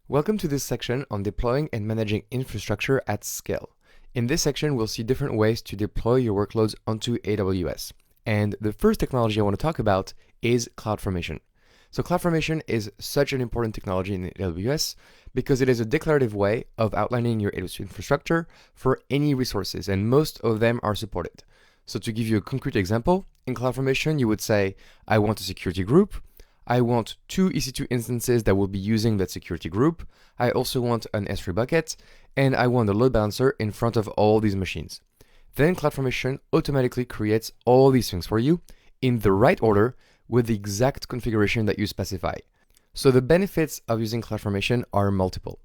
Welcome to this section on deploying and managing infrastructure at scale. In this section, we'll see different ways to deploy your workloads onto AWS. And the first technology I want to talk about is CloudFormation. So CloudFormation is such an important technology in AWS because it is a declarative way of outlining your AWS infrastructure for any resources, and most of them are supported. So to give you a concrete example, in CloudFormation, you would say, I want a security group. I want 2 EC2 instances that will be using that security group. I also want an S3 bucket, and I want a load balancer in front of all these machines. Then CloudFormation automatically creates all these things for you in the right order with the exact configuration that you specify. So the benefits of using CloudFormation are multiple.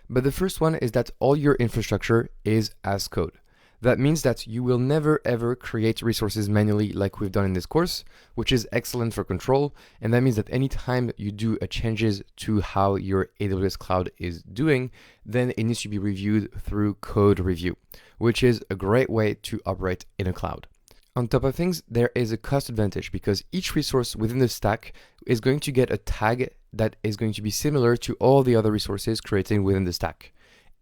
But the first one is that all your infrastructure is as code. That means that you will never ever create resources manually like we've done in this course, which is excellent for control. And that means that anytime you do changes to how your AWS cloud is doing, then it needs to be reviewed through code review, which is a great way to operate in a cloud. On top of things, there is a cost advantage because each resource within the stack is going to get a tag that is going to be similar to all the other resources created within the stack.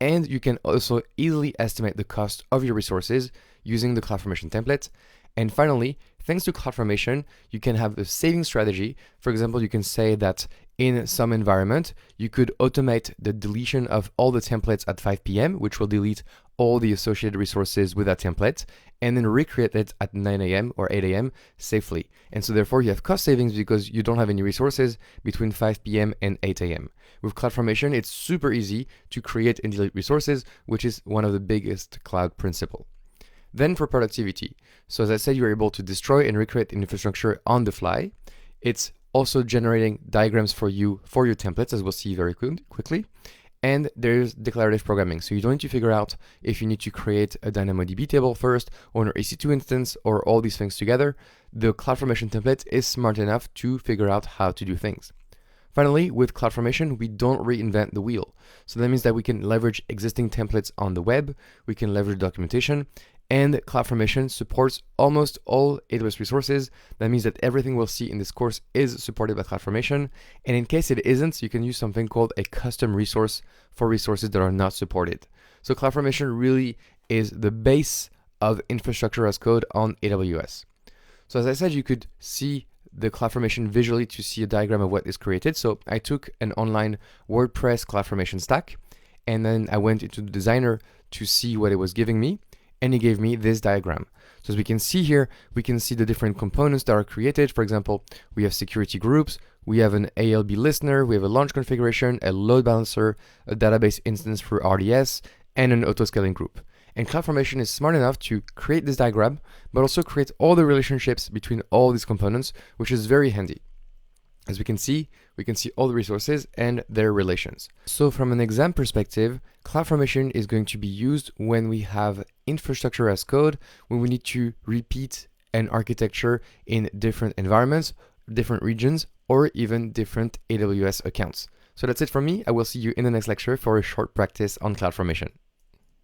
And you can also easily estimate the cost of your resources using the CloudFormation template. And finally, thanks to CloudFormation, you can have a saving strategy. For example, you can say that in some environment, you could automate the deletion of all the templates at 5 p.m., which will delete all the associated resources with that template, and then recreate it at 9 a.m. or 8 a.m. safely. And so therefore you have cost savings because you don't have any resources between 5 p.m. and 8 a.m. With CloudFormation, it's super easy to create and delete resources, which is one of the biggest cloud principles. Then for productivity. So as I said, you're able to destroy and recreate infrastructure on the fly. It's also generating diagrams for you for your templates, as we'll see very quickly. And there's declarative programming. So you don't need to figure out if you need to create a DynamoDB table first or an EC2 instance or all these things together. The CloudFormation template is smart enough to figure out how to do things. Finally, with CloudFormation, we don't reinvent the wheel. So that means that we can leverage existing templates on the web, we can leverage documentation, and CloudFormation supports almost all AWS resources. That means that everything we'll see in this course is supported by CloudFormation. And in case it isn't, you can use something called a custom resource for resources that are not supported. So CloudFormation really is the base of infrastructure as code on AWS. So as I said, you could see the CloudFormation visually to see a diagram of what is created. So I took an online WordPress CloudFormation stack, and then I went into the designer to see what it was giving me. And it gave me this diagram. So as we can see here, we can see the different components that are created. For example, we have security groups, we have an ALB listener, we have a launch configuration, a load balancer, a database instance for RDS, and an auto-scaling group. And CloudFormation is smart enough to create this diagram, but also create all the relationships between all these components, which is very handy. As we can see all the resources and their relations. So from an exam perspective, CloudFormation is going to be used when we have infrastructure as code, when we need to repeat an architecture in different environments, different regions, or even different AWS accounts. So that's it from me. I will see you in the next lecture for a short practice on CloudFormation.